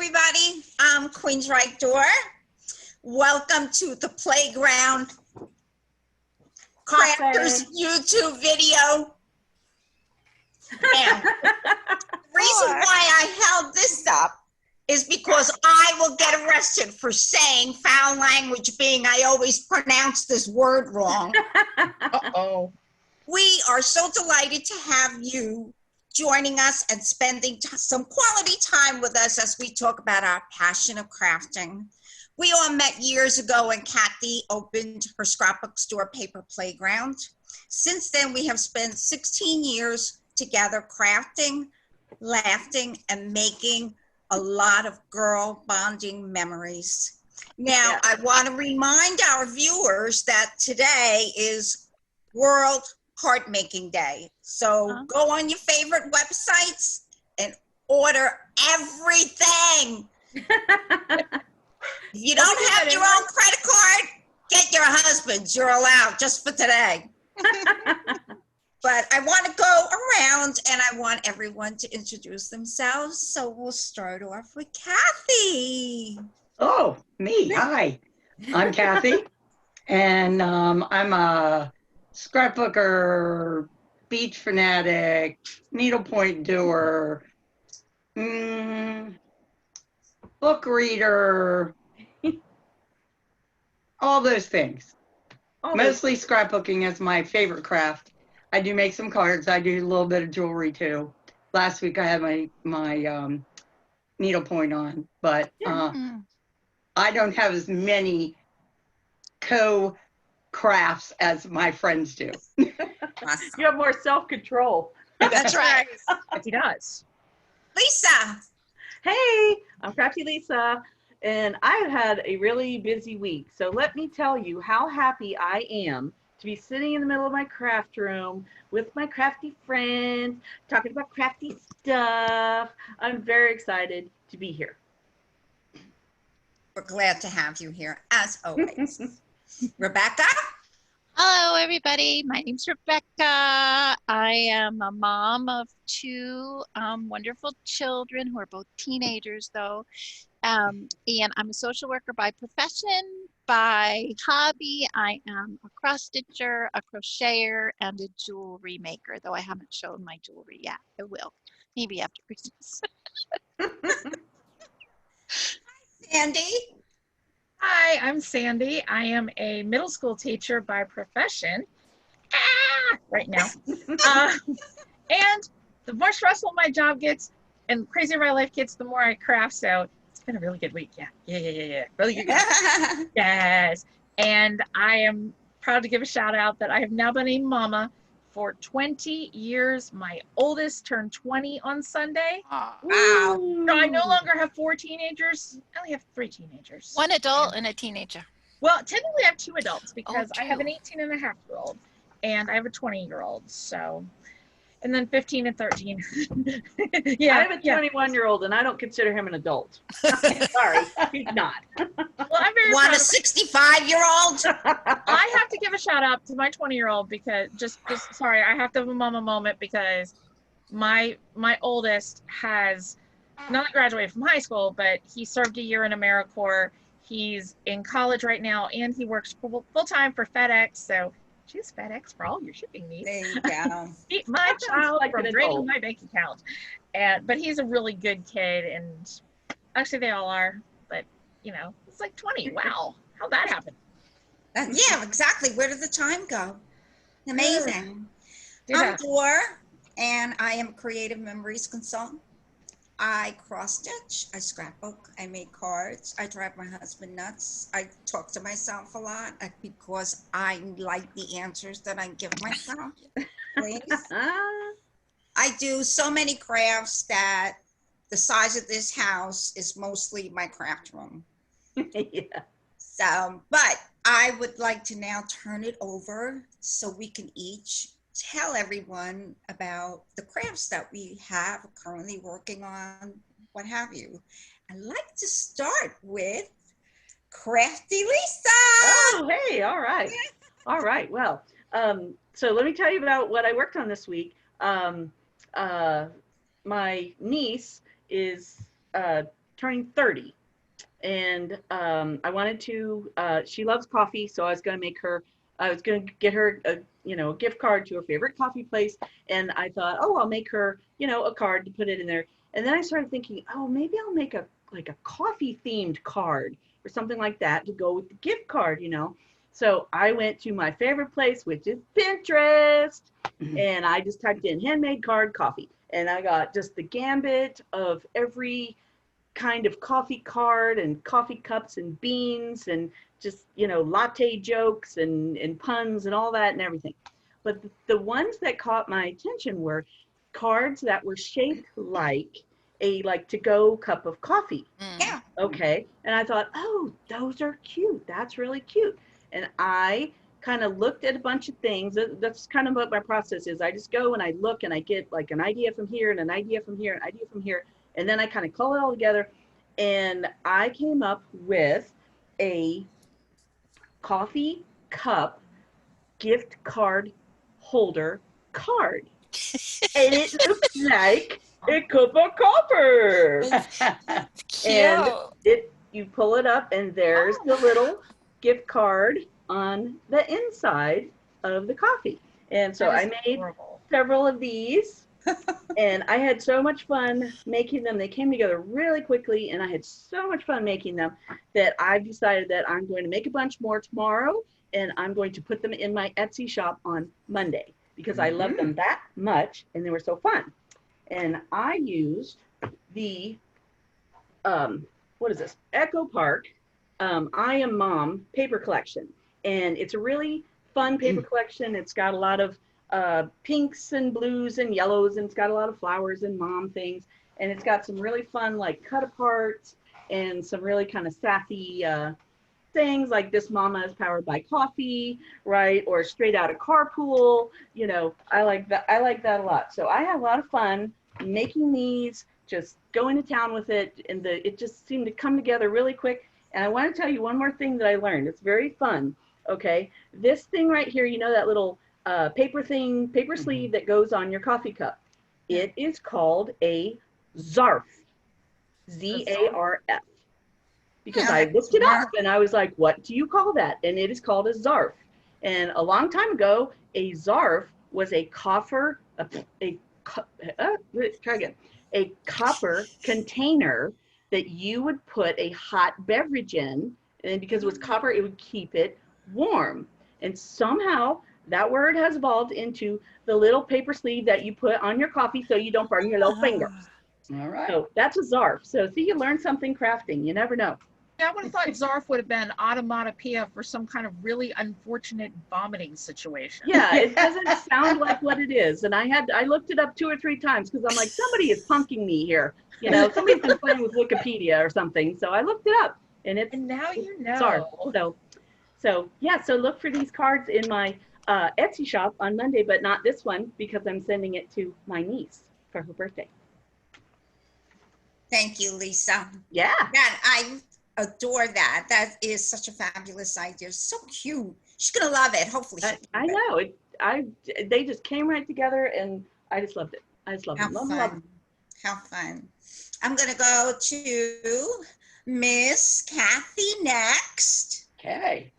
everybody. I'm Queen's Right Door. Welcome to the Playground Crafters YouTube video. Now, the reason why I held this up is because I will get arrested for saying foul language, being I always pronounce this word wrong. Uh-oh. We are so delighted to have you joining us and spending some quality time with us as we talk about our passion of crafting. We all met years ago when Kathie opened her scrapbook store, Paper Playground. Since then, we have spent 16 years together crafting, laughing, and making a lot of girl bonding memories. Now, I want to remind our viewers that today is World Card Making Day. So go on your favorite websites and order everything. If you don't have your own credit card, get your husband's. You're allowed just for today. But I want to go around and I want everyone to introduce themselves. So we'll start off with Kathie. Oh, me. Hi. I'm Kathie. And I'm a scrapbooker, beach fanatic, needlepoint doer, book reader, all those things. Mostly scrapbooking is my favorite craft. I do make some cards. I do a little bit of jewelry too. Last week I had my needlepoint on, but I don't have as many crafts as my friends do. Awesome. You have more self-control. That's right. He does. Lysa. Hey, I'm Crafty Lysa, and I've had a really busy week. So let me tell you how happy I am to be sitting in the middle of my craft room with my crafty friends, talking about crafty stuff. I'm very excited to be here. We're glad to have you here, as always. Rebecca? Hello, everybody. My name's Rebecca. I am a mom of two wonderful children who are both teenagers, though. And I'm a social worker by profession. By hobby, I am a cross-stitcher, a crocheter, and a jewelry maker, though I haven't shown my jewelry yet. I will, maybe after Christmas. Sandi? Hi, I'm Sandi. I am a middle school teacher by profession right now. And the more stressful my job gets and crazier my life gets, the more I craft. So it's been a really good week. Yeah. Really good. Yes. And I am proud to give a shout out that I have now been a mama for 20 years. My oldest turned 20 on Sunday. Wow. So I no longer have 4 teenagers. I only have 3 teenagers. One adult and a teenager. Well, technically I have 2 adults because I have an 2. 18-and-a-half-year-old and I have a 20-year-old. So, and then 15 and 13. I have a 21-year-old and I don't consider him an adult. Sorry, he's not. Well, I'm very Want proud a 65-year-old? I have to give a shout out to my 20-year-old because sorry, I have to have a mama moment because my oldest has not only graduated from high school, but he served a year in AmeriCorps. He's in college right now and he works full-time for FedEx. So choose FedEx for all your shipping needs. There you go. Keep my child like from an draining adult. my bank account. But he's a really good kid, and actually they all are. But you know, it's like 20. Wow, how'd that happen? Yeah, exactly. Where did the time go? Amazing. Yeah. I'm Dor, and I am a creative memories consultant. I cross-stitch, I scrapbook, I make cards, I drive my husband nuts. I talk to myself a lot because I like the answers that I give myself. Please. I do so many crafts that the size of this house is mostly my craft room. Yeah. So, but I would like to now turn it over so we can each tell everyone about the crafts that we have currently working on, what have you. I'd like to start with Crafty Lysa. Oh, hey, all right. All right, well, so let me tell you about what I worked on this week. My niece is turning 30. And I wanted to, she loves coffee, so I was going to get her a gift card to her favorite coffee place. And I thought, oh, I'll make her, a card to put it in there. And then I started thinking, oh, maybe I'll make a coffee themed card or something like that to go with the gift card, So I went to my favorite place, which is Pinterest, and I just typed in handmade card coffee. And I got just the gambit of every kind of coffee card and coffee cups and beans and just, latte jokes and puns and all that and everything. But the ones that caught my attention were cards that were shaped like a to-go cup of coffee. Yeah. Okay. And I thought, oh, those are cute. That's really cute. And I kind of looked at a bunch of things. That's kind of what my process is. I just go and I look and I get an idea from here and an idea from here, an idea from here. And then I kind of call it all together. And I came up with a coffee cup gift card holder card. And it looks like a cup of copper. And you pull it up and there's the little gift card on the inside of the coffee. And so I made several of these. And I had so much fun making them. They came together really quickly, and I had so much fun making them that I've decided that I'm going to make a bunch more tomorrow, and I'm going to put them in my Etsy shop on Monday because I love them that much, and they were so fun. And I used the, what is this? Echo Park I Am Mom paper collection. And it's a really fun paper collection. It's got a lot of pinks and blues and yellows, and it's got a lot of flowers and mom things, and it's got some really fun cut aparts and some really kind of sassy things like This Mama is Powered by Coffee, right? Or Straight Out of Carpool. I like that a lot. So I had a lot of fun making these, just going to town with it, and it just seemed to come together really quick. And I want to tell you one more thing that I learned. It's very fun. Okay, this thing right here, that little paper sleeve that goes on your coffee cup. It is called a Zarf, Z-A-R-F, because I looked it up and I was like, what do you call that? And it is called a Zarf. And a long time ago, a Zarf was a copper container that you would put a hot beverage in, and because it was copper, it would keep it warm. And somehow that word has evolved into the little paper sleeve that you put on your coffee so you don't burn your little finger. All right. So that's a Zarf. So see, you learn something crafting. You never know. Yeah, I would have thought Zarf would have been automatopoeia for some kind of really unfortunate vomiting situation. Yeah, it doesn't sound like what it is. And I looked it up 2 or 3 times because I'm like, somebody is punking me here. Somebody's been playing with Wikipedia or something. So I looked it up, and now you know. Zarf. So look for these cards in my Etsy shop on Monday, but not this one because I'm sending it to my niece for her birthday. Thank you, Lisa. Yeah. I adore that. That is such a fabulous idea. So cute. She's gonna love it. Hopefully. I know. They just came right together, and I just loved it. I just loved it. Love it. How fun. I'm gonna go to Miss Kathie next. Okay.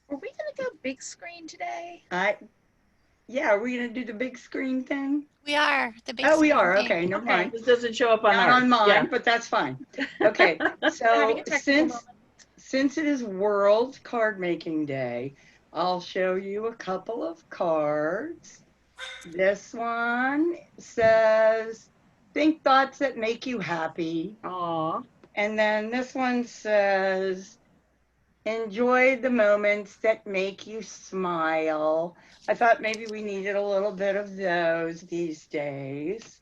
Are we gonna go big screen today? Yeah, are we gonna do the big screen thing? We are. The big we are. thing. Okay, never mind. This doesn't show up on Not ours. on mine, Yeah. but that's fine. Okay, so since it is World Card Making Day, I'll show you a couple of cards. This one says, think thoughts that make you happy. Aw. And then this one says, enjoy the moments that make you smile. I thought maybe we needed a little bit of those these days.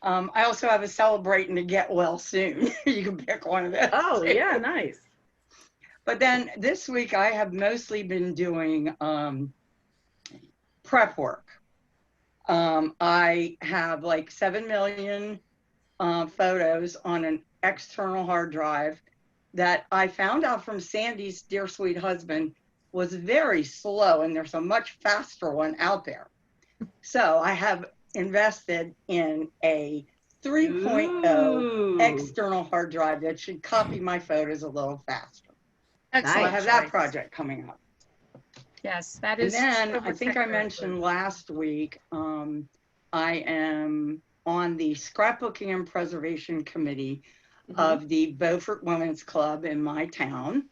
I also have a celebrating to get well soon. You can pick one of those. Oh, yeah, nice. But then this week I have mostly been doing prep work. I have like 7 million photos on an external hard drive that I found out from Sandi's dear sweet husband was very slow, and there's a much faster one out there. So I have invested in a 3.0 Ooh. external hard drive that should copy my photos a little faster. So I Excellent have that choice. project coming up. Yes, that And is. then super I think I technical. mentioned last week, I am on the scrapbooking and preservation committee of the Beaufort Women's Club in my town.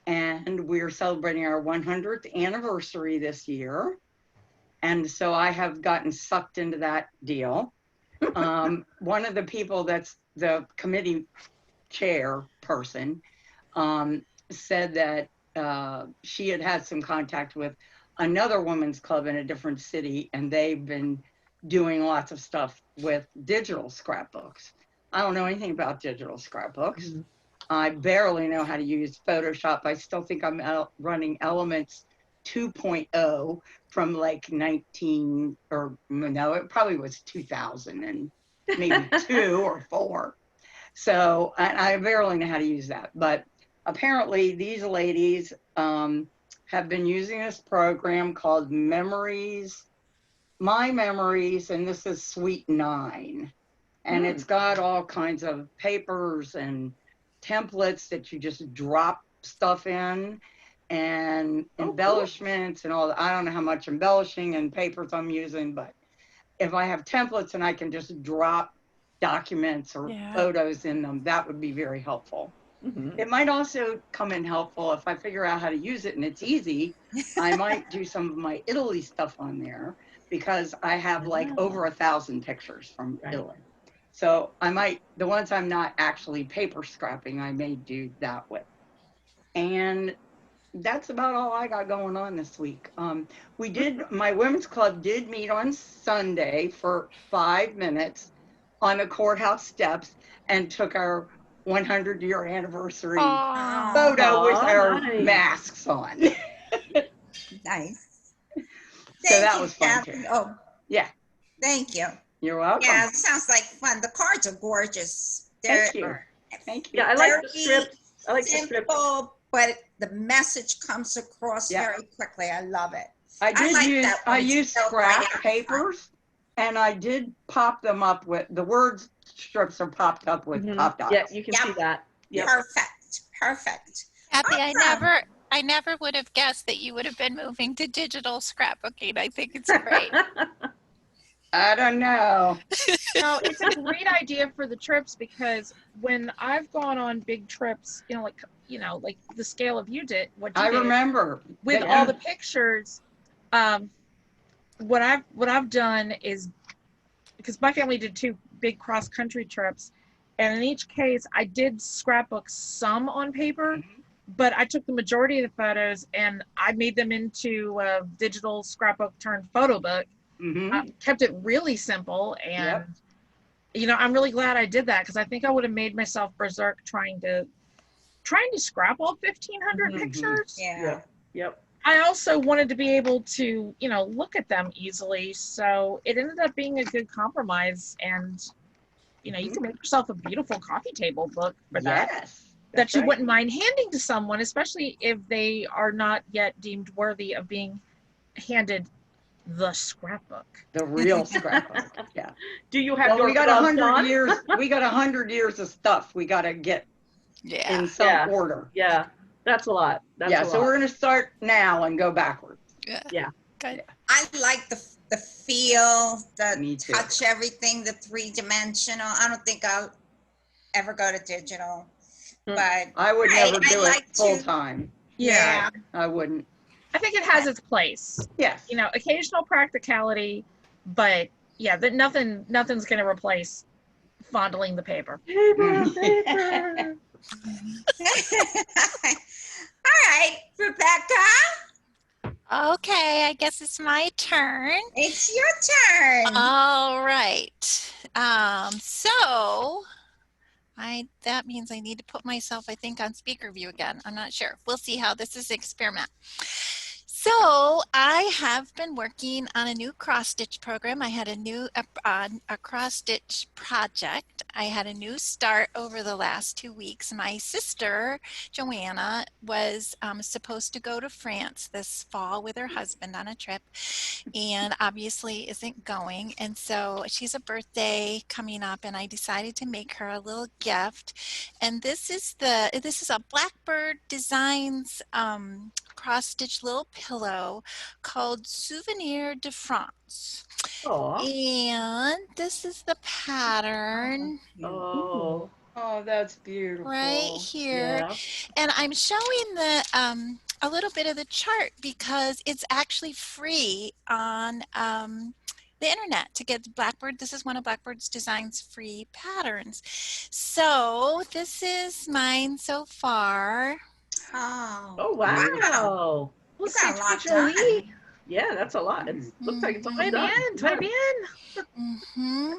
And we're celebrating our 100th anniversary this year. And so I have gotten sucked into that deal. One of the people that's the committee chairperson said that she had had some contact with another women's club in a different city, and they've been doing lots of stuff with digital scrapbooks. I don't know anything about digital scrapbooks. I barely know how to use Photoshop. I still think I'm running Elements 2.0 from like 19, or no, it probably was 2000 and maybe 2 or 4. So I barely know how to use that. But apparently these ladies have been using this program called My Memories, and this is Suite 9. And it's got all kinds of papers and templates that you just drop stuff in, and embellishments and all that. I don't know how much embellishing and papers I'm using, but if I have templates and I can just drop documents or photos in them, that would be very helpful. It might also come in helpful if I figure out how to use it and it's easy. I might do some of my Italy stuff on there, because I have like over 1,000 pictures from Italy. So I might, the ones I'm not actually paper scrapping, I may do that with. And that's about all I got going on this week. My women's club did meet on Sunday for 5 minutes on the courthouse steps and took our 100-year anniversary photo with our masks on. Nice. So that was fun too. Oh, yeah. Thank you. You're welcome. Yeah, it sounds like fun. The cards are gorgeous. Thank you. Thank you. Yeah, I like the strips. I like the strips. Simple, but the message comes across very quickly. I love it. I used scrap papers, and I did pop them up with the words. Strips are popped up with pop dots. Yeah, you can see that. Yep. Perfect. Kathie, I never would have guessed that you would have been moving to digital scrapbooking. I think it's great. I don't know. No, it's a great idea for the trips, because when I've gone on big trips, like the scale of I remember with all the pictures. What I've done is, because my family did 2 big cross country trips, and in each case I did scrapbook some on paper, but I took the majority of the photos and I made them into a digital scrapbook turned photo book. Kept it really simple, and I'm really glad I did that, because I think I would have made myself berserk trying to scrap all 1,500 pictures. Yep. I also wanted to be able to look at them easily, so it ended up being a good compromise, and you can make yourself a beautiful coffee table book for that you wouldn't mind handing to someone, especially if they are not yet deemed worthy of being handed the scrapbook. The real scrapbook. Yeah. Do you have we got 100 years. We got 100 years of stuff we got to get in some order. Yeah. That's a lot. So we're going to start now and go backwards. Yeah. Good. I like the feel, the touch, everything, the 3-dimensional. I don't think I'll ever go to digital, but I would never do it full time. Yeah. I wouldn't. I think it has its place. Yes. Occasional practicality, but that nothing's going to replace fondling the paper. Paper. All right, Rebecca. Okay, I guess it's my turn. It's your turn. All right. So that means I need to put myself, I think, on speaker view again. I'm not sure. We'll see how this is an experiment. So I have been working on a new cross stitch program. I had a cross stitch project. I had a new start over the last 2 weeks. My sister Joanna was supposed to go to France this fall with her husband on a trip, and obviously isn't going. And so she's a birthday coming up, and I decided to make her a little gift. And this is a Blackbird Designs cross stitch little pillow called Souvenir de France. Aw. And this is the pattern Oh, Oh, that's beautiful. right here. yeah. And I'm showing a little bit of the chart because it's actually free on the internet to get Blackbird. This is one of Blackbird's Designs free patterns. So this is mine so far. Oh. Oh, wow. You got a lot done. Yeah, that's a lot. It looks like it's almost Muy done. bien, muy bien. Mm-hmm.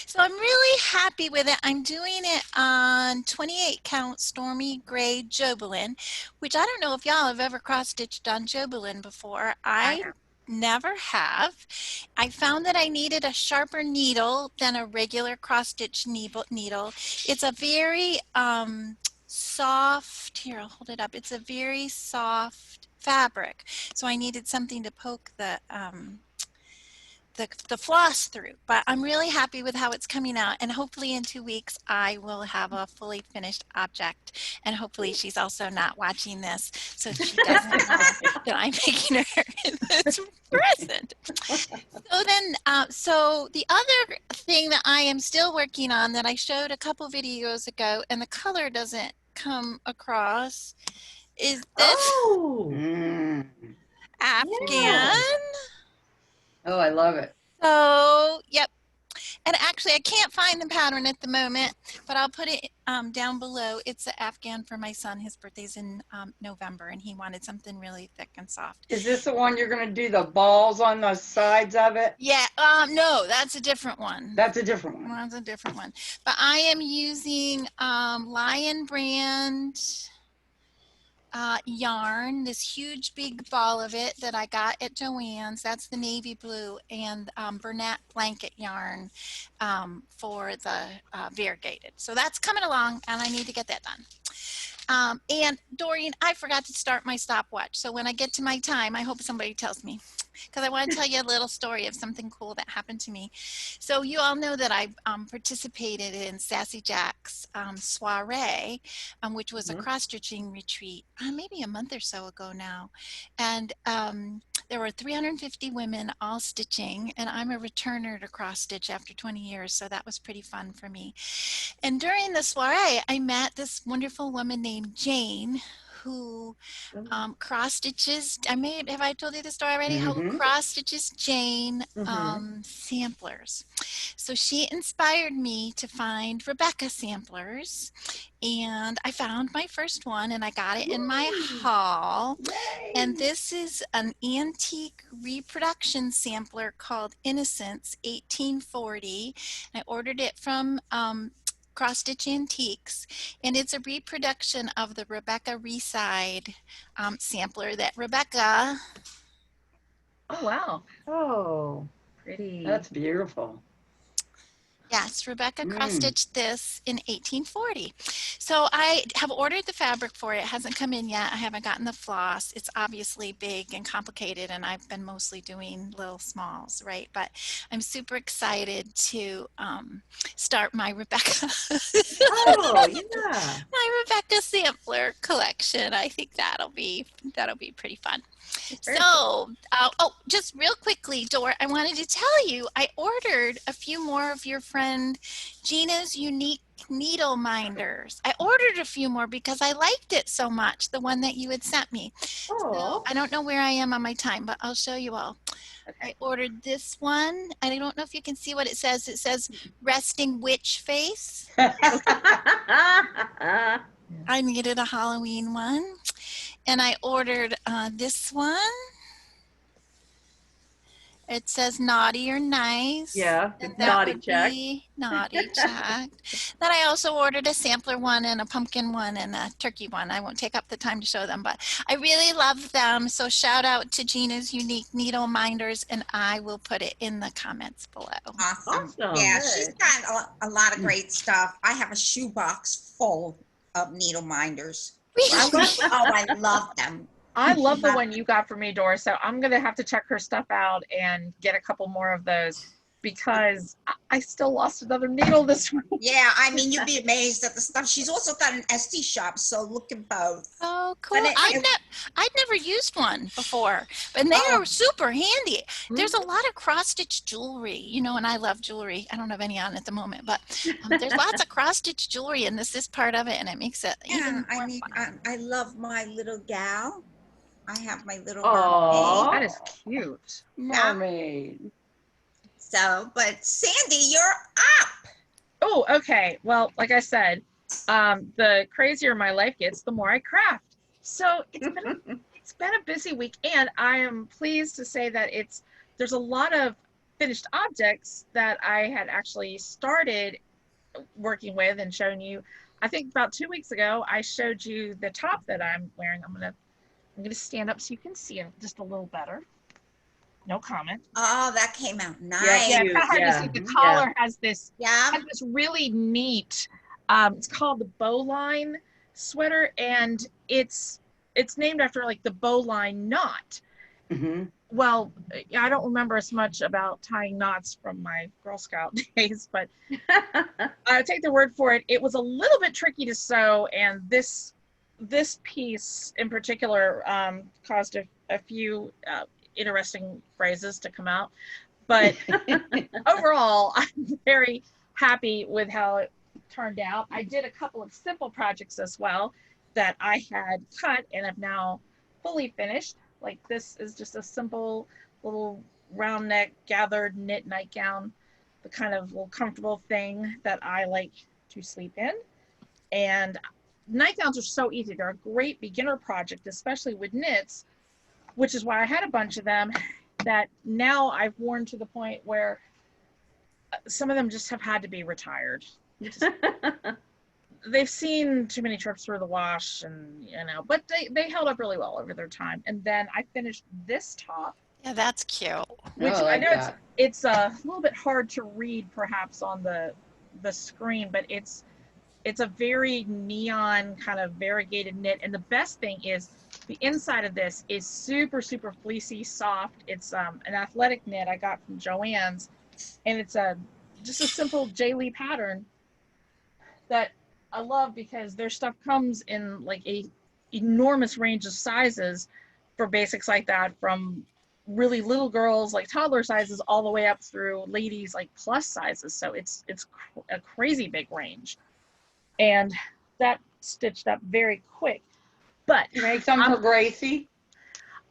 So I'm really happy with it. I'm doing it on 28 count Stormy Gray Jobelin, which I don't know if y'all have ever cross-stitched on Jobelin before. I never have. I found that I needed a sharper needle than a regular cross-stitch needle. It's a very soft, here I'll hold it up, it's a very soft fabric. So I needed something to poke the floss through, but I'm really happy with how it's coming out, and hopefully in 2 weeks I will have a fully finished object, and hopefully she's also not watching this so she doesn't know that I'm making her this present. So then, so the other thing that I am still working on that I showed a couple videos ago and the color doesn't come across is this Afghan. Yeah. Oh, I love it. So, yep. And actually, I can't find the pattern at the moment, but I'll put it down below. It's an Afghan for my son. His birthday's in November, and he wanted something really thick and soft. Is this the one you're going to do the balls on the sides of it? Yeah, no, that's a different one. That's a different one. That's a different one. But I am using Lion brand yarn, this huge big ball of it that I got at Joann's. That's the navy blue, and Bernat blanket yarn for the variegated. So that's coming along, and I need to get that done. And Doreen, I forgot to start my stopwatch. So when I get to my time, I hope somebody tells me, because I want to tell you a little story of something cool that happened to me. So you all know that I participated in Sassy Jack's soiree, which was a cross-stitching retreat maybe a month or so ago now. And there were 350 women all stitching, and I'm a returner to cross-stitch after 20 years, so that was pretty fun for me. And during the soiree, I met this wonderful woman named Jane, who cross stitches. Have I told you the story already? How cross stitches Jane samplers. So she inspired me to find Rebecca samplers, and I found my first one, and I got it in my haul. Yay. And this is an antique reproduction sampler called Innocence 1840. I ordered it from Cross Stitch Antiques, and it's a reproduction of the Rebecca Reside sampler that Rebecca. Oh, wow. Oh, Pretty. That's beautiful. Yes, Rebecca cross-stitched this in 1840. So I have ordered the fabric for it. It hasn't come in yet. I haven't gotten the floss. It's obviously big and complicated, and I've been mostly doing little smalls, right? But I'm super excited to start my Rebecca. oh, yeah. My Rebecca sampler collection. I think that'll be pretty fun. So, just real quickly, Dor, I wanted to tell you, I ordered a few more of your friend Gina's unique needle minders. I ordered a few more because I liked it so much, the one that you had sent me. So I don't know where I am on my time, but I'll show you all. I ordered this one. I don't know if you can see what it says. It says resting witch face. I needed a Halloween one. And I ordered this one. It says naughty or nice. Yeah, And the naughty would check. be naughty check. Then I also ordered a sampler one and a pumpkin one and a turkey one. I won't take up the time to show them, but I really love them. So shout out to Gina's Unique Needle Minders, and I will put it in the comments below. Awesome. Awesome. Yeah, Good. she's got a lot of great stuff. I have a shoebox full of needle minders. I love them. I love the one you got for me, Doris. So I'm going to have to check her stuff out and get a couple more of those because I still lost another needle this week. Yeah, I mean, you'd be amazed at the stuff. She's also got an Etsy shop, so look at both. Oh, cool. I'd never used one before, but they Oh. are super handy. There's a lot of cross-stitch jewelry, you know, and I love jewelry. I don't have any on at the moment, but there's lots of cross-stitch jewelry, and this is part of it, and it makes it even Yeah, more fun. I love my little gal. I have my little Aw. mermaid. That is cute. Mermaid. So, but Sandi, you're up. Oh, okay. Well, like I said, the crazier my life gets, the more I craft. So it's been a busy week, and I am pleased to say that there's a lot of finished objects that I had actually started working with and shown you. I think about 2 weeks ago, I showed you the top that I'm wearing. I'm gonna stand up so you can see it just a little better. No comment. Oh, that came out nice. Yeah, it's kind of hard to see. The collar has this really neat. It's called the bowline sweater, and it's named after like the bowline knot. Mm-hmm. Well, I don't remember as much about tying knots from my Girl Scout days, but I take their word for it. It was a little bit tricky to sew, and this piece in particular caused a few interesting phrases to come out. But overall, I'm very happy with how it turned out. I did a couple of simple projects as well that I had cut and have now fully finished. Like this is just a simple little round neck gathered knit nightgown, the kind of little comfortable thing that I like to sleep in. And nightgowns are so easy. They're a great beginner project, especially with knits, which is why I had a bunch of them that now I've worn to the point where some of them just have had to be retired. They've seen too many trips through the wash, and but they held up really well over their time. And then I finished this top. Yeah, that's cute. Which I like that. it's a little bit hard to read perhaps on the screen, but it's a very neon kind of variegated knit. And the best thing is the inside of this is super, super fleecy, soft. It's an athletic knit I got from Joann's, and it's just a simple J-Lee pattern that I love because their stuff comes in like a enormous range of sizes for basics like that, from really little girls like toddler sizes all the way up through ladies like plus sizes. So it's a crazy big range, and that stitched up very quick. But You make some for Gracie?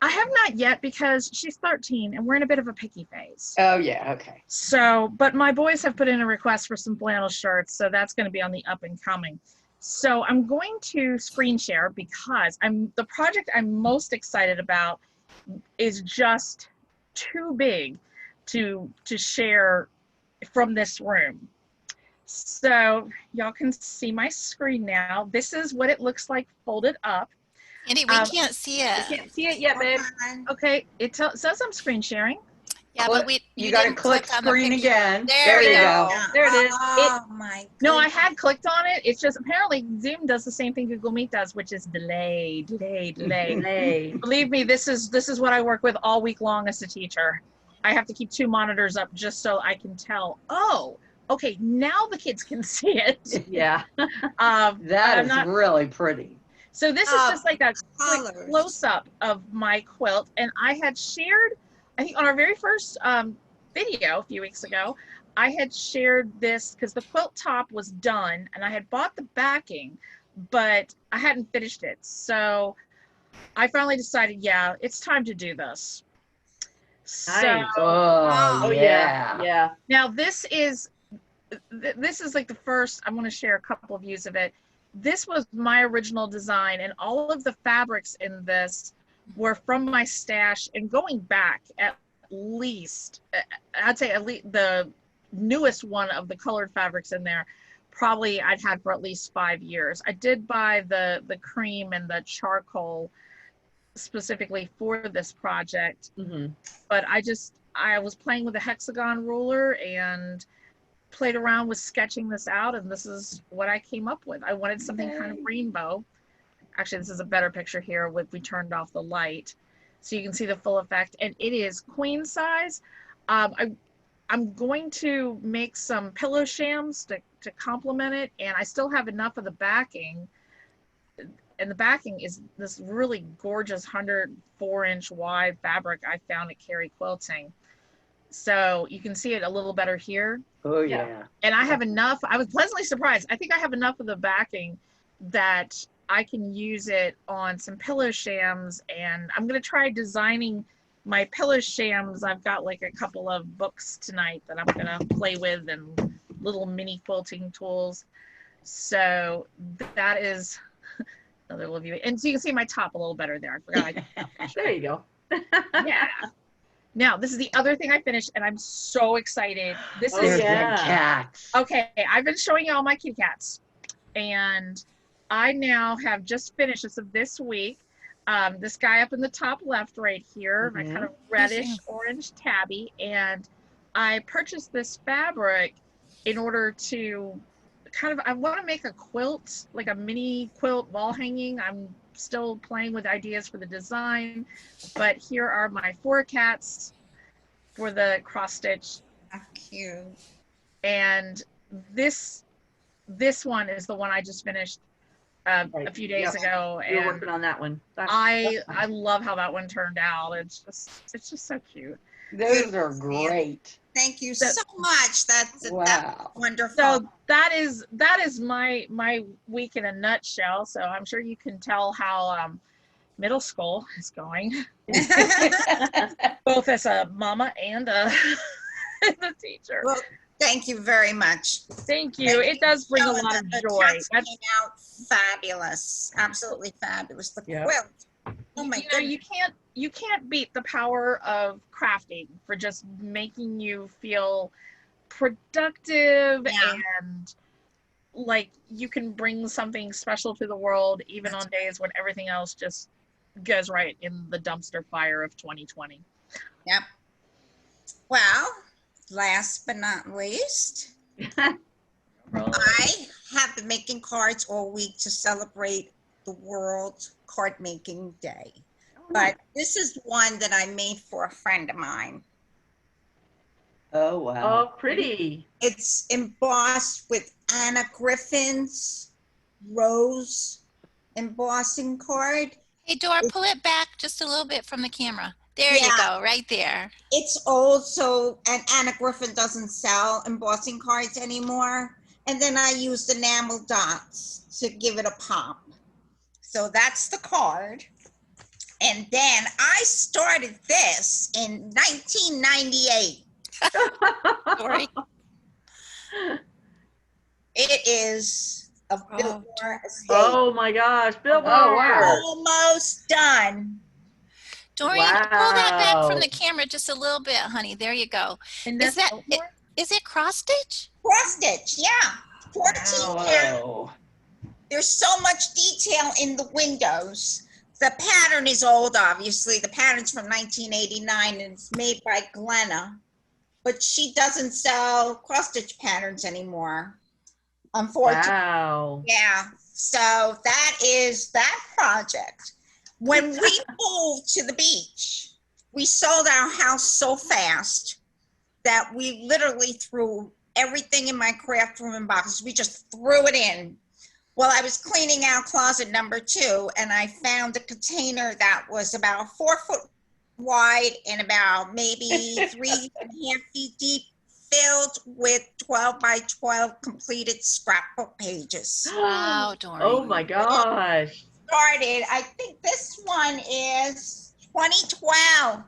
I have not yet because she's 13 and we're in a bit of a picky phase. Oh, yeah, okay. So, but my boys have put in a request for some flannel shirts, so that's going to be on the up and coming. So I'm going to screen share because the project I'm most excited about is just too big to share from this room. So y'all can see my screen now. This is what it looks like folded up. Andy, we can't see it. You can't see it yet, babe. Okay, it says I'm screen sharing. Yeah, Click- but You got to didn't click on the screen picture. again. There you we go. There it is. Oh my No, I goodness. had clicked on it. It's just apparently Zoom does the same thing Google Meet does, which is delay. Hey. Believe me, this is what I work with all week long as a teacher. I have to keep 2 monitors up just so I can tell. Oh, okay, now the kids can see it. Yeah. That is really pretty. So this is just like a quick Colors. close-up of my quilt, and I had shared, I think on our very first video a few weeks ago, I had shared this because the quilt top was done, and I had bought the backing, but I hadn't finished it. So I finally decided, yeah, it's time to do this. So Nice. Oh, yeah. Yeah. now this is like the first, I'm going to share a couple of views of it. This was my original design, and all of the fabrics in this were from my stash and going back at least, I'd say at least the newest one of the colored fabrics in there, probably I'd had for at least 5 years. I did buy the cream and the charcoal specifically for this project, but I was playing with a hexagon ruler and played around with sketching this out, and this is what I came up with. I wanted something kind of rainbow. Actually, this is a better picture here with we turned off the light so you can see the full effect, and it is queen size. I'm going to make some pillow shams to complement it, and I still have enough of the backing, and the backing is this really gorgeous 104-inch wide fabric I found at Carey Quilting. So you can see it a little better here. Oh yeah. And I have enough, I was pleasantly surprised. I think I have enough of the backing that I can use it on some pillow shams, and I'm going to try designing my pillow shams. I've got like a couple of books tonight that I'm going to play with and little mini quilting tools. So that is another little view. And so you can see my top a little better there. I forgot. There you go. Yeah. Now, this is the other thing I finished, and I'm so excited. This is There's the cats. okay. I've been showing you all my kitty cats, and I now have just finished this week. This guy up in the top left right here, my kind of reddish orange tabby, and I purchased this fabric in order to I want to make a quilt, like a mini quilt wall hanging. I'm still playing with ideas for the design, but here are my 4 cats for the cross stitch. How cute. And this one is the one I just finished a few days ago. You're and working on that one. I love how that one turned out. It's just so cute. Those are great. Thank you so much. That's wonderful. So that is my week in a nutshell. So I'm sure you can tell how middle school is going, both as a mama and a teacher. Well, thank you very much. Thank you. It does bring a lot of joy. Cats came out fabulous, absolutely fabulous. The quilt. Oh my goodness. You can't beat the power of crafting for just making you feel productive and like you can bring something special to the world even on days when everything else just goes right in the dumpster fire of 2020. Yep. Well, last but not least, I have been making cards all week to celebrate the World Card Making Day. But this is one that I made for a friend of mine. Oh, wow. Oh, pretty. It's embossed with Anna Griffin's rose embossing card. Hey, Dora, pull it back just a little bit from the camera. There you go, right there. It's old, and Anna Griffin doesn't sell embossing cards anymore. And then I used enamel dots to give it a pop. So that's the card. And then I started this in 1998. Sorry. It is a Biltmore estate. Oh my gosh, Biltmore. Oh, wow. Almost done. Doreen, pull that back from the camera just a little bit, honey. There you go. And Is it cross stitch? Cross stitch, yeah. 14 years. Wow. There's so much detail in the windows. The pattern is old, obviously. The pattern's from 1989 and it's made by Glenna. But she doesn't sell cross-stitch patterns anymore, unfortunately. Wow. Yeah, so that is that project. When we moved to the beach, we sold our house so fast that we literally threw everything in my craft room in boxes. We just threw it in. Well, I was cleaning out closet number 2 and I found a container that was about 4 foot wide and about maybe 3.5 feet deep, filled with 12 by 12 completed scrapbook pages. Wow, Doreen. Oh my gosh. Started, I think this one is 2012.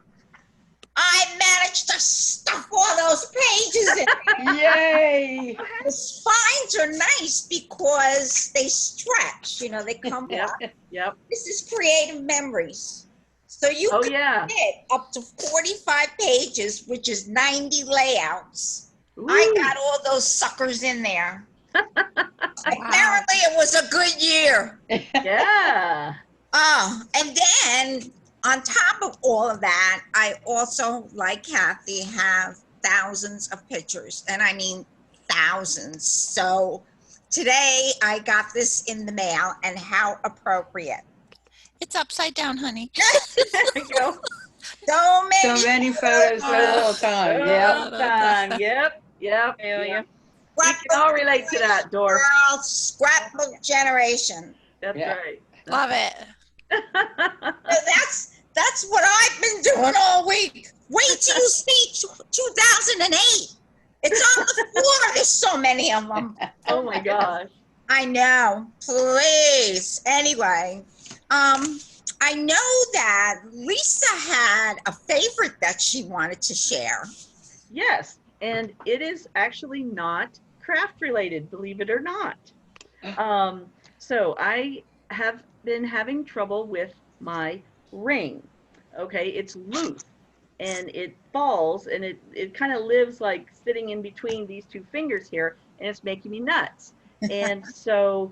I managed to stuff all those pages in there. Yay! The spines are nice because they stretch, they come up. Yep. This is creative memories. So you Oh could yeah. fit up to 45 pages, which is 90 layouts. I Ooh. got all those suckers in there. Wow. Apparently it was a good year. Yeah. And then on top of all of that, I also, like Kathie, have thousands of pictures, and I mean thousands. So today I got this in the mail, and how appropriate. It's upside down, honey. There we go. So many, So many photos, so little time. Yeah. Time. Yep. Yep. Hell yeah. Yep. We can all relate to that, Dor. Girl, scrapbook generation. That's Yeah. right. Love it. So that's what I've been doing all week. Wait till you see 2008. It's on the floor. There's so many of them. Oh my gosh. I know. Please. Anyway, I know that Lysa had a favorite that she wanted to share. Yes, and it is actually not craft related, believe it or not. So I have been having trouble with my ring. Okay, it's loose and it falls, and it kind of lives like sitting in between these two fingers here, and it's making me nuts. And so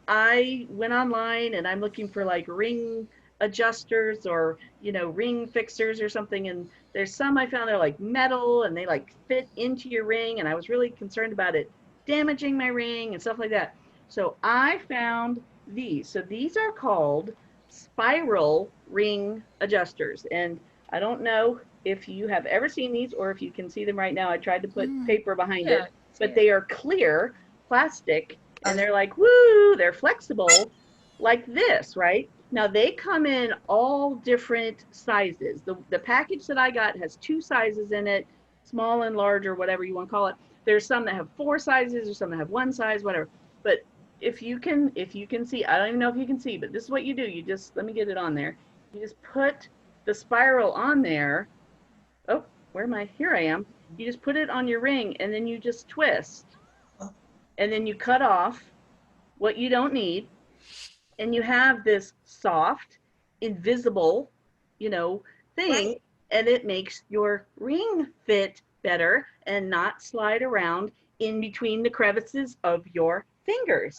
I went online and I'm looking for like ring adjusters or, you know, ring fixers or something. And there's some I found they're like metal and they like fit into your ring. And I was really concerned about it damaging my ring and stuff like that. So I found these. So these are called spiral ring adjusters. And I don't know if you have ever seen these or if you can see them right now. I tried to put paper behind it, but they are clear plastic. And they're like, woo, they're flexible like this, right? Now they come in all different sizes. The package that I got has 2 sizes in it, small and large or whatever you want to call it. There's some that have 4 sizes or some that have 1 size, whatever. But if you can see, I don't even know if you can see, but this is what you do. You just, let me get it on there. You just put the spiral on there. Oh, where am I? Here I am. You just put it on your ring and then you just twist. And then you cut off what you don't need, and you have this soft, invisible, you know, thing, right. And it makes your ring fit better and not slide around in between the crevices of your fingers.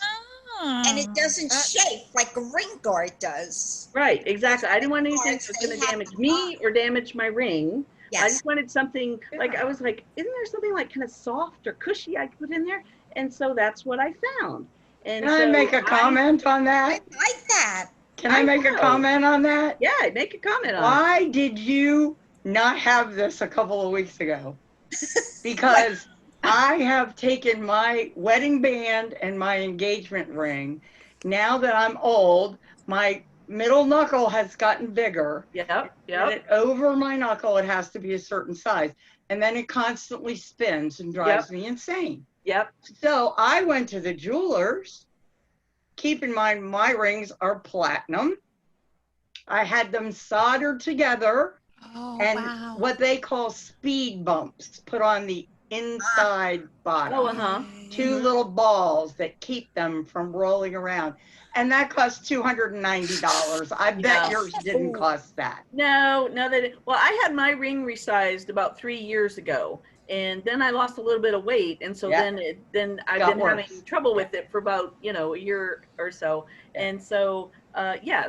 And it doesn't shake like a ring guard does. Right, exactly. I didn't want anything that was going to damage me or damage my ring. Yes. I just wanted something, like, I was like, isn't there something like kind of soft or cushy I could put in there? And so that's what I found. And Can I make a comment on that? I like that. Can I make a comment on that? Yeah, make a comment on it. Why did you not have this a couple of weeks ago? Because I have taken my wedding band and my engagement ring. Now that I'm old, my middle knuckle has gotten bigger. Yep. And over my knuckle, it has to be a certain size. And then it constantly spins and drives me insane. Yep. So I went to the jewelers. Keep in mind, my rings are platinum. I had them soldered together and what they call speed bumps put on the inside bottom. 2 little balls that keep them from rolling around. And that cost $290. I bet yours didn't cost that. No, they didn't. Well, I had my ring resized about 3 years ago. And then I lost a little bit of weight, and so then I've been having trouble with it for about, you know, a year or so. And so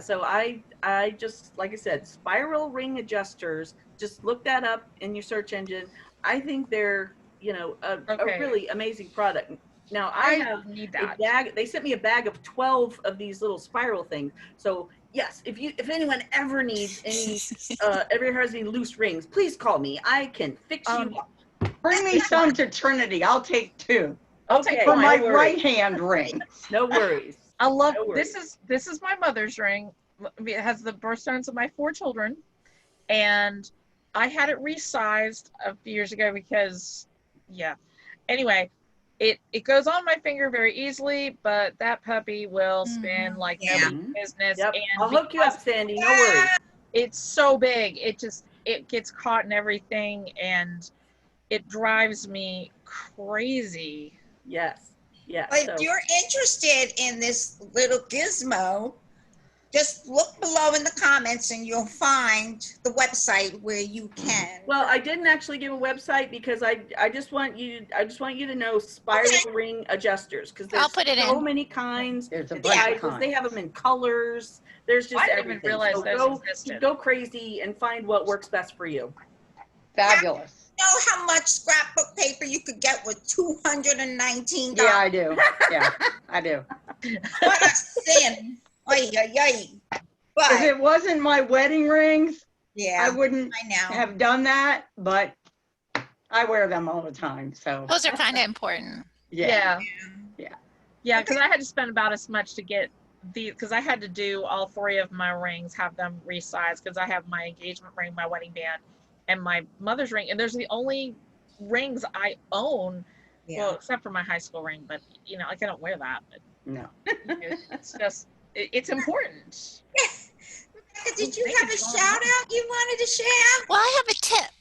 so I just, like I said, spiral ring adjusters. Just look that up in your search engine. I think they're, you know, a really amazing product. Now I have need that. a bag. They sent me a bag of 12 of these little spiral things. So yes, if anyone ever needs any, ever has any loose rings, please call me. I can fix you up. Bring me some to Trinity. I'll take 2. I'll take for my right hand ring. No worries. I love this is my mother's ring. It has the birthstones of my 4 children, and I had it resized a few years ago because anyway, it goes on my finger very easily, but that puppy will spin like nobody's business. Yep. And I'll hook you up, Sandy. No worries. It's so big. It gets caught in everything, and it drives me crazy. Yes. But if you're interested in this little gizmo, just look below in the comments and you'll find the website where you can. Well, I didn't actually give a website because I just want you to know spiral ring adjusters, because I'll there's put it so in. many kinds. There's a and bunch of sizes. kinds. They have them in colors. There's just I didn't everything. even realize So those existed. go crazy and find what works best for you. Fabulous. Know how much scrapbook paper you could get with $219? Yeah, I do. Yeah, I do. What a sin. Oy, oy, oy. If But, it wasn't my wedding rings, yeah, I wouldn't I know. have done that, but I wear them all the time. So Those are kind of important. yeah. Yeah, because I had to spend about as much to get these, because I had to do all 3 of my rings, have them resized, because I have my engagement ring, my wedding band, and my mother's ring, and there's the only rings I own, Yeah. well, except for my high school ring, but you know, like I don't wear that, but No. it's just, it's important. Rebecca, did you have a shout out you wanted to share? Well, I have a tip.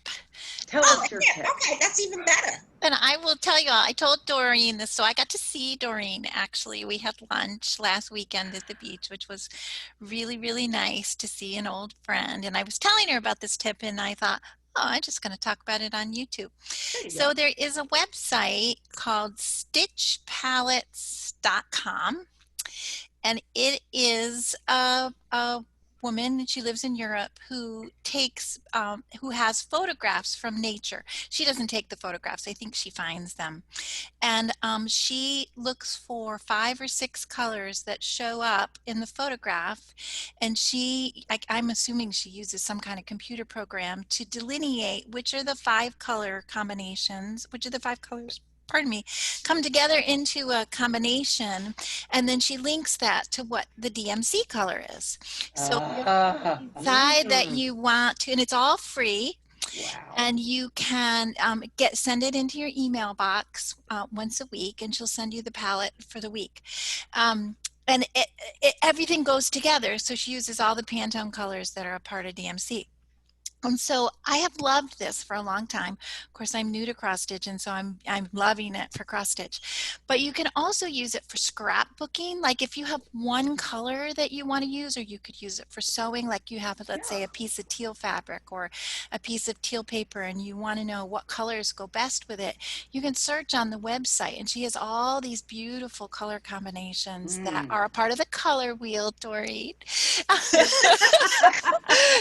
Tell Oh, us your yeah, tip. okay, that's even better. And I will tell you all, I told Doreen this, so I got to see Doreen actually. We had lunch last weekend at the beach, which was really, really nice to see an old friend. And I was telling her about this tip and I thought, oh, I'm just going to talk about it on YouTube. So there is a website called stitchpalettes.com. And it is a woman, and she lives in Europe, who takes, who has photographs from nature. She doesn't take the photographs. I think she finds them. And she looks for 5 or 6 colors that show up in the photograph. And I'm assuming she uses some kind of computer program to delineate which are the 5 color combinations, which are the 5 colors, pardon me, come together into a combination, and then she links that to what the DMC color is. So decide that you want to, and it's all free. Wow. And you can send it into your email box once a week, and she'll send you the palette for the week. And everything goes together. So she uses all the Pantone colors that are a part of DMC. And so I have loved this for a long time. Of course, I'm new to cross stitch, and so I'm loving it for cross stitch. But you can also use it for scrapbooking. Like if you have one color that you want to use, or you could use it for sewing, like you have, let's say, a piece of teal fabric or a piece of teal paper, and you want to know what colors go best with it. You can search on the website, and she has all these beautiful color combinations that are a part of the color wheel, Doreen.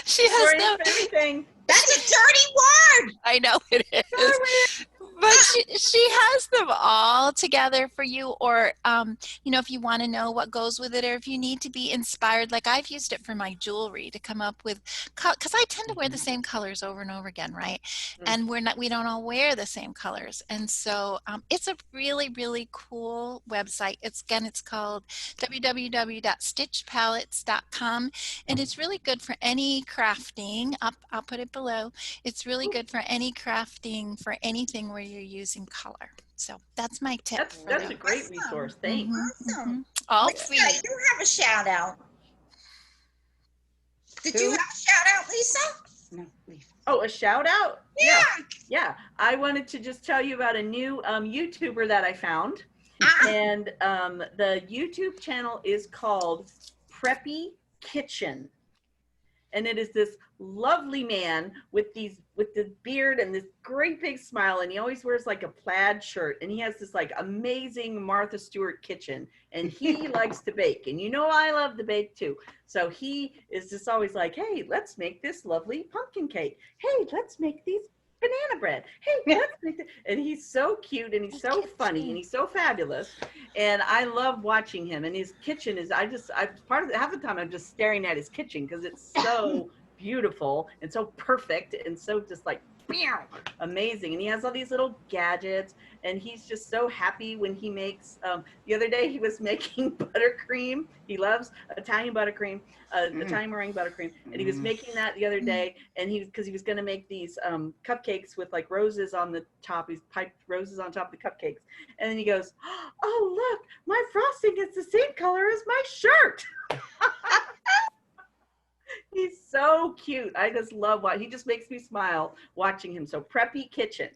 She has them. Everything. That's a dirty word. I know it is. But she has them all together for you, or you know, if you want to know what goes with it, or if you need to be inspired, like I've used it for my jewelry to come up with, because I tend to wear the same colors over and over again, right? And we don't all wear the same colors, and so it's a really, really cool website. It's called www.stitchpalettes.com, and it's really good for any crafting. I'll put it below. It's really good for any crafting, for anything where you're using color. So that's my tip. That's a great resource. Thanks. Awesome. All Lisa, free. you have a shout out. Did you have a shout out, Lisa? No, Lisa. Oh, a shout out? Yeah. Yeah. I wanted to just tell you about a new YouTuber that I found. And the YouTube channel is called Preppy Kitchen. And it is this lovely man with this beard and this great big smile, and he always wears like a plaid shirt, and he has this like amazing Martha Stewart kitchen, and he likes to bake, and you know I love to bake too. So he is just always like, hey, let's make this lovely pumpkin cake. Hey, let's make these banana bread. Hey, let's make this. And he's so cute, and he's so funny, and he's so fabulous, and I love watching him. And his kitchen is, half the time I'm just staring at his kitchen because it's so beautiful and so perfect and so just like amazing. And he has all these little gadgets, and he's just so happy when he makes, the other day he was making buttercream. He loves Italian buttercream, Italian meringue buttercream, and he was making that the other day, and because he was going to make these cupcakes with like roses on the top. He's piped roses on top of the cupcakes, and then he goes, oh look, my frosting is the same color as my shirt. He's so cute. I just love he just makes me smile watching him. So Preppy Kitchen.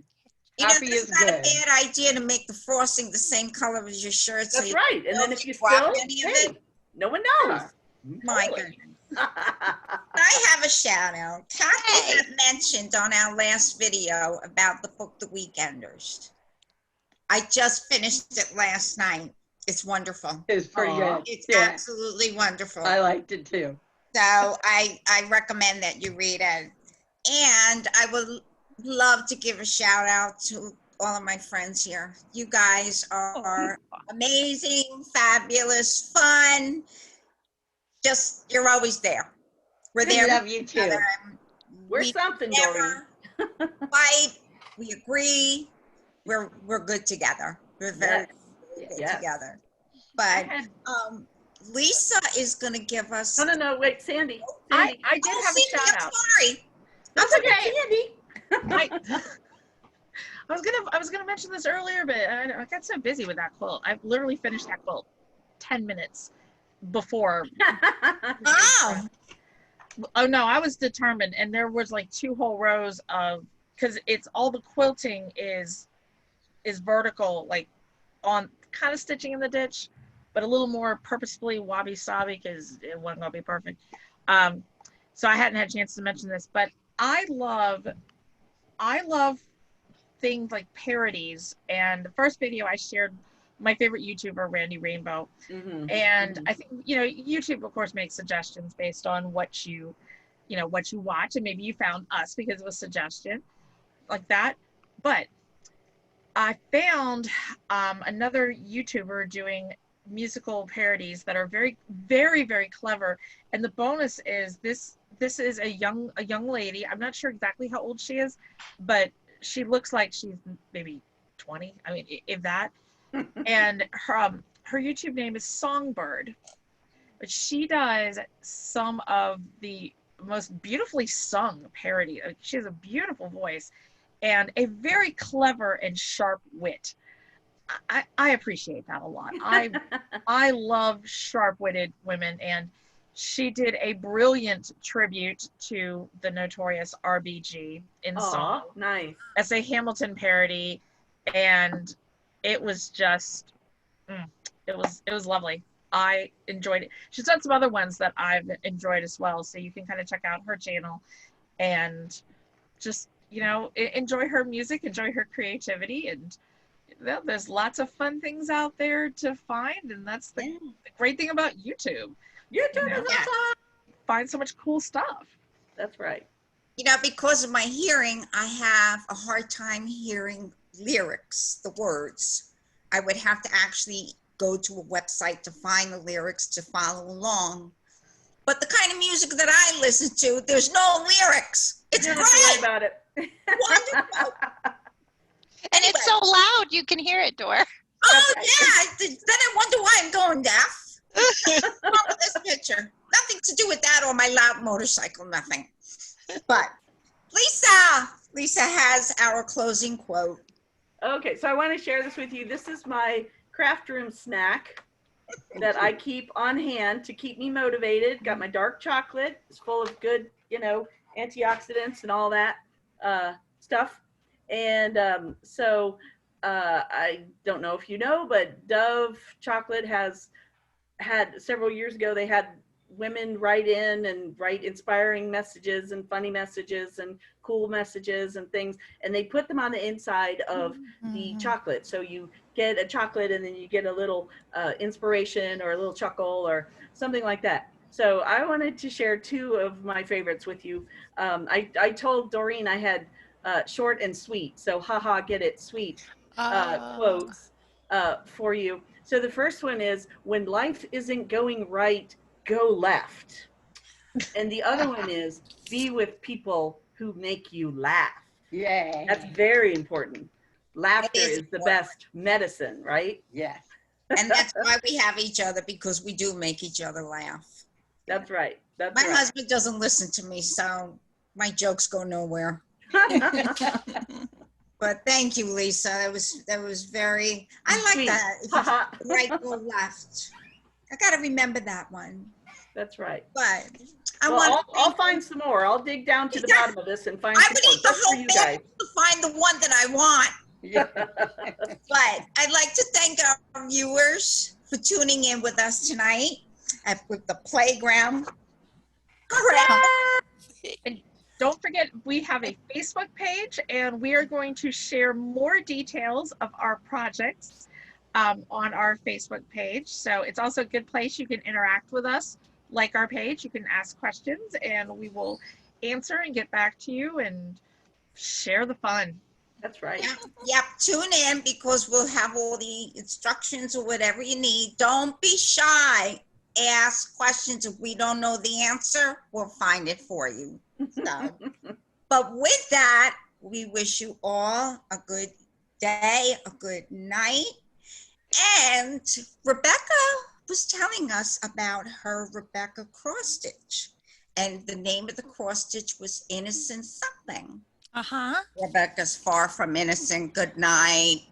You know, Happy it's is not a good. bad idea to make the frosting the same color as your shirt. That's so right. And then if you spill, hey, no one knows. My goodness. I have a shout out. Kathie had mentioned on our last video about the book, The Weekenders. I just finished it last night. It's wonderful. It's pretty good. It's absolutely wonderful. I liked it too. So I recommend that you read it. And I would love to give a shout out to all of my friends here. You guys are amazing, fabulous, fun. Just, you're always there. We're there. We love you too. We're something, Doreen. Fight. We agree. We're good together. We're very good together. But Lysa is going to give us. No, wait, Sandi. I did have a shout out. Sorry. That's okay, Sandi. I was gonna mention this earlier, but I got so busy with that quilt. I literally finished that quilt 10 minutes before. Oh. Oh no, I was determined, and there was like 2 whole rows of, because it's all the quilting is vertical, like on kind of stitching in the ditch, but a little more purposefully wabi sabi because it wasn't gonna be perfect. So I hadn't had a chance to mention this, but I love things like parodies. And the first video I shared, my favorite YouTuber, Randy Rainbow. And I think, YouTube of course makes suggestions based on what you watch, and maybe you found us because of a suggestion like that. But I found another YouTuber doing musical parodies that are very, very, very clever. And the bonus is this is a young lady. I'm not sure exactly how old she is, but she looks like she's maybe 20. I mean, if that. And her YouTube name is Songbird. But she does some of the most beautifully sung parody. She has a beautiful voice and a very clever and sharp wit. I appreciate that a lot. I love sharp-witted women, and she did a brilliant tribute to the notorious RBG in song. Nice. As a Hamilton parody, and it was just, it was lovely. I enjoyed it. She's done some other ones that I've enjoyed as well, so you can kind of check out her channel and just, enjoy her music, enjoy her creativity, and there's lots of fun things out there to find, and that's the great thing about YouTube. YouTube is awesome. Find so much cool stuff. That's right. Because of my hearing, I have a hard time hearing lyrics, the words. I would have to actually go to a website to find the lyrics to follow along. But the kind of music that I listen to, there's no lyrics. It's great. Don't worry about it. Wonderful. And it's so loud you can hear it, Dor. Oh, yeah. Then I wonder why I'm going deaf. What's wrong with this picture? Nothing to do with that or my loud motorcycle, nothing. But Lysa has our closing quote. Okay, so I want to share this with you. This is my craft room snack that I keep on hand to keep me motivated. Got my dark chocolate. It's full of good, antioxidants and all that stuff. And so I don't know if you know, but Dove chocolate has had several years ago, they had women write in and write inspiring messages and funny messages and cool messages and things, and they put them on the inside of the chocolate. So you get a chocolate and then you get a little inspiration or a little chuckle or something like that. So I wanted to share 2 of my favorites with you. I told Doreen I had short and sweet, so haha, get it, sweet quotes for you. So the first one is, when life isn't going right, go left. And the other one is, be with people who make you laugh. Yeah. That's very important. Laughter is the best medicine, right? Yes. And that's why we have each other, because we do make each other laugh. That's right. That's my right. husband doesn't listen to me, so my jokes go nowhere. But thank you, Lysa. That was very, I like Sweet. that. If it's right or left. I got to remember that one. That's right. But I'll find some more. I'll dig down to the bottom of this and find some more just for you guys. To find the one that I want. Yeah. But I'd like to thank our viewers for tuning in with us tonight. with the playground. Correct. And don't forget, we have a Facebook page, and we are going to share more details of our projects on our Facebook page. So it's also a good place you can interact with us. Like our page, you can ask questions, and we will answer and get back to you and share the fun. That's right. Yep, tune in because we'll have all the instructions or whatever you need. Don't be shy. Ask questions. If we don't know the answer, we'll find it for you. So, but with that, we wish you all a good day, a good night. And Rebecca was telling us about her Rebecca cross stitch. And the name of the cross stitch was Innocent Something. Uh-huh. Rebecca's far from innocent. Good night.